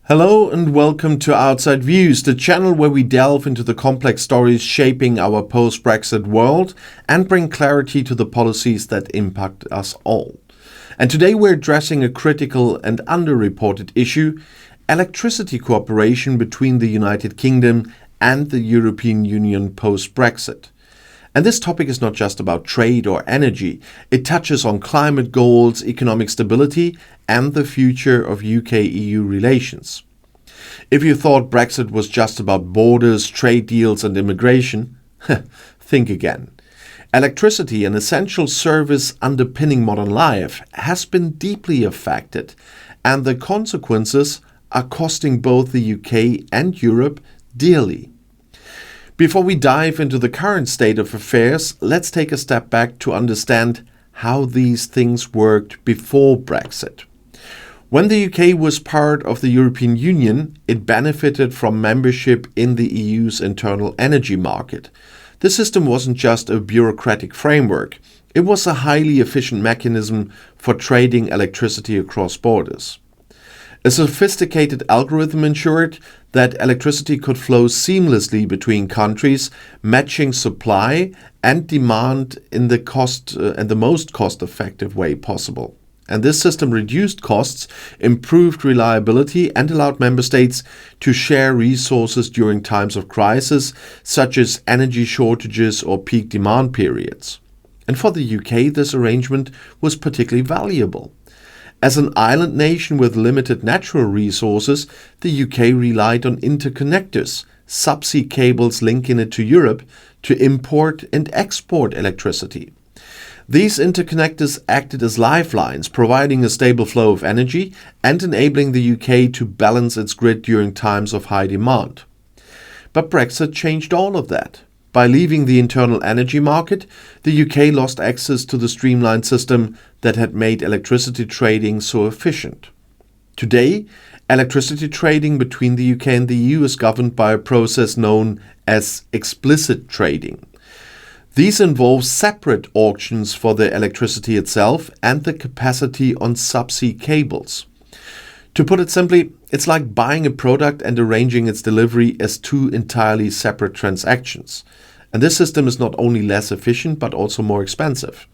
Hello and welcome to Outside Views, the channel where we delve into the complex stories shaping our post-Brexit world and bring clarity to the policies that impact us all. And today we're addressing a critical and underreported issue: electricity cooperation between the United Kingdom and the European Union post-Brexit. And this topic is not just about trade or energy. It touches on climate goals, economic stability, and the future of UK-EU relations. If you thought Brexit was just about borders, trade deals, and immigration, think again. Electricity, an essential service underpinning modern life, has been deeply affected, and the consequences are costing both the UK and Europe dearly. Before we dive into the current state of affairs, let's take a step back to understand how these things worked before Brexit. When the UK was part of the European Union, it benefited from membership in the EU's internal energy market. The system wasn't just a bureaucratic framework, it was a highly efficient mechanism for trading electricity across borders. A sophisticated algorithm ensured that electricity could flow seamlessly between countries, matching supply and demand in the most cost-effective way possible. And this system reduced costs, improved reliability, and allowed member states to share resources during times of crisis, such as energy shortages or peak demand periods. And for the UK, this arrangement was particularly valuable. As an island nation with limited natural resources, the UK relied on interconnectors, subsea cables linking it to Europe, to import and export electricity. These interconnectors acted as lifelines, providing a stable flow of energy and enabling the UK to balance its grid during times of high demand. But Brexit changed all of that. By leaving the internal energy market, the UK lost access to the streamlined system that had made electricity trading so efficient. Today, electricity trading between the UK and the EU is governed by a process known as explicit trading. These involve separate auctions for the electricity itself and the capacity on subsea cables. To put it simply, it's like buying a product and arranging its delivery as two entirely separate transactions. And this system is not only less efficient but also more expensive.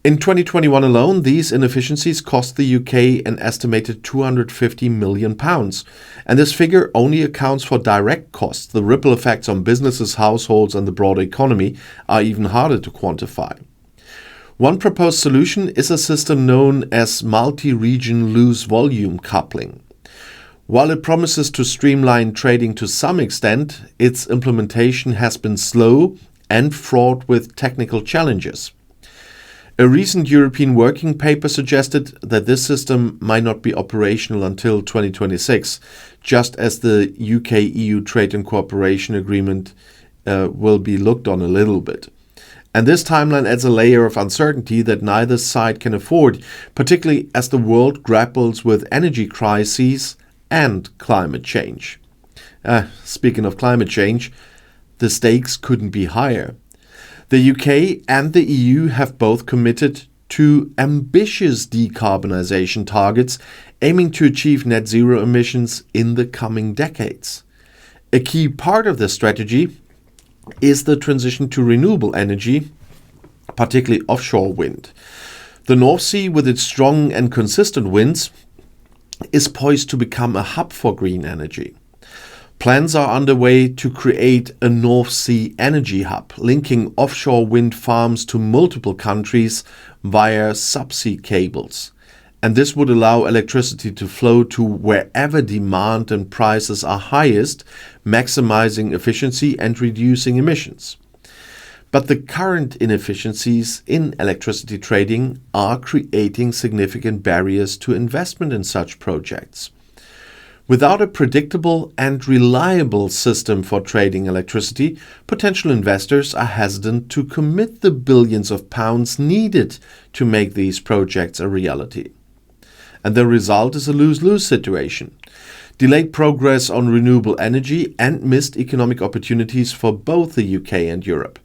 In 2021 alone, these inefficiencies cost the UK an estimated £250 million. And this figure only accounts for direct costs. The ripple effects on businesses, households, and the broader economy are even harder to quantify. One proposed solution is a system known as multi-region loose volume coupling. While it promises to streamline trading to some extent, its implementation has been slow and fraught with technical challenges. A recent European working paper suggested that this system might not be operational until 2026, just as the UK-EU Trade and Cooperation Agreement will be looked on a little bit. And this timeline adds a layer of uncertainty that neither side can afford, particularly as the world grapples with energy crises and climate change. Speaking of climate change, the stakes couldn't be higher. The UK and the EU have both committed to ambitious decarbonisation targets, aiming to achieve net zero emissions in the coming decades. A key part of this strategy is the transition to renewable energy, particularly offshore wind. The North Sea, with its strong and consistent winds, is poised to become a hub for green energy. Plans are underway to create a North Sea energy hub, linking offshore wind farms to multiple countries via subsea cables. And this would allow electricity to flow to wherever demand and prices are highest, maximizing efficiency and reducing emissions. But the current inefficiencies in electricity trading are creating significant barriers to investment in such projects. Without a predictable and reliable system for trading electricity, potential investors are hesitant to commit the billions of pounds needed to make these projects a reality. And the result is a lose-lose situation. Delayed progress on renewable energy and missed economic opportunities for both the UK and Europe.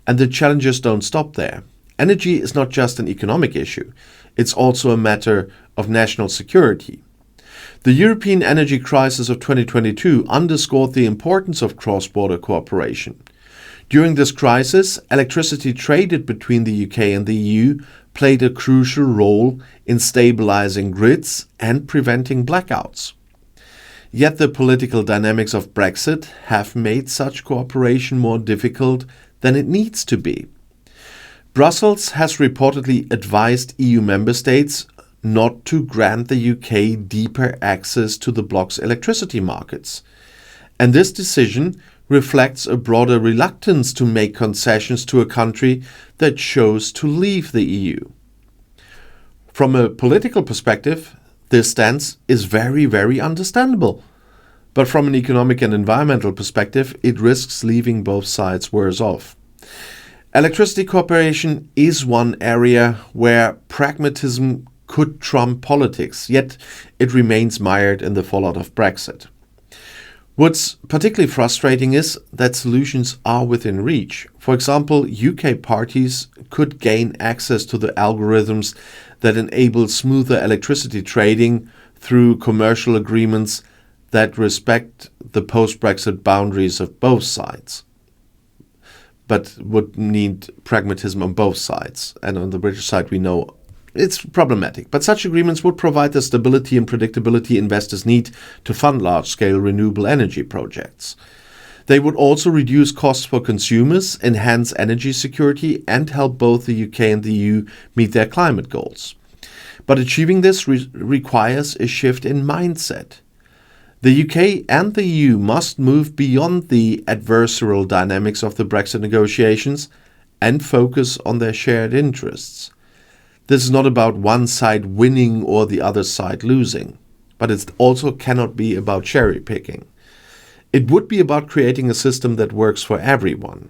And the challenges don't stop there. Energy is not just an economic issue, it's also a matter of national security. The European energy crisis of 2022 underscored the importance of cross-border cooperation. During this crisis, electricity traded between the UK and the EU played a crucial role in stabilizing grids and preventing blackouts. Yet the political dynamics of Brexit have made such cooperation more difficult than it needs to be. Brussels has reportedly advised EU member states not to grant the UK deeper access to the bloc's electricity markets. And this decision reflects a broader reluctance to make concessions to a country that chose to leave the EU. From a political perspective, this stance is very understandable. But from an economic and environmental perspective, it risks leaving both sides worse off. Electricity cooperation is one area where pragmatism could trump politics, yet it remains mired in the fallout of Brexit. What's particularly frustrating is that solutions are within reach. For example, UK parties could gain access to the algorithms that enable smoother electricity trading through commercial agreements that respect the post-Brexit boundaries of both sides, but would need pragmatism on both sides. And on the British side, we know it's problematic, but such agreements would provide the stability and predictability investors need to fund large-scale renewable energy projects. They would also reduce costs for consumers, enhance energy security, and help both the UK and the EU meet their climate goals. But achieving this requires a shift in mindset. The UK and the EU must move beyond the adversarial dynamics of the Brexit negotiations and focus on their shared interests. This is not about one side winning or the other side losing, but it also cannot be about cherry picking. It would be about creating a system that works for everyone.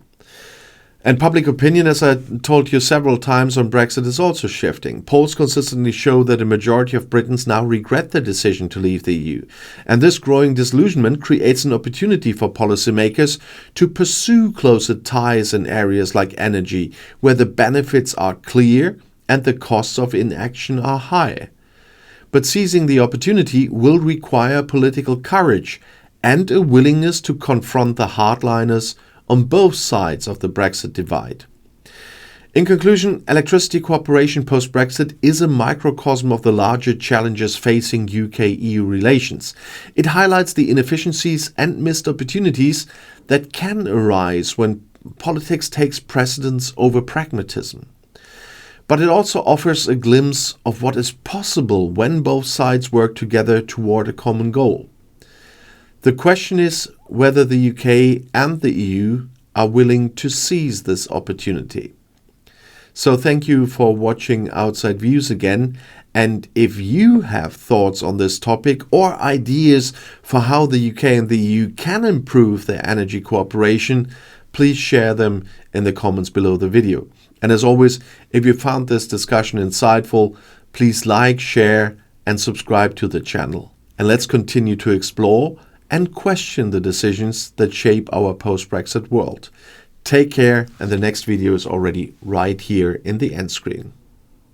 And public opinion, as I told you several times on Brexit, is also shifting. Polls consistently show that a majority of Britons now regret their decision to leave the EU. And this growing disillusionment creates an opportunity for policymakers to pursue closer ties in areas like energy, where the benefits are clear and the costs of inaction are high. But seizing the opportunity will require political courage and a willingness to confront the hardliners on both sides of the Brexit divide. In conclusion, electricity cooperation post-Brexit is a microcosm of the larger challenges facing UK-EU relations. It highlights the inefficiencies and missed opportunities that can arise when politics takes precedence over pragmatism. But it also offers a glimpse of what is possible when both sides work together toward a common goal. The question is whether the UK and the EU are willing to seize this opportunity. So thank you for watching Outside Views again. And if you have thoughts on this topic or ideas for how the UK and the EU can improve their energy cooperation, please share them in the comments below the video. And as always, if you found this discussion insightful, please like, share, and subscribe to the channel. And let's continue to explore and question the decisions that shape our post-Brexit world. Take care, and the next video is already right here in the end screen.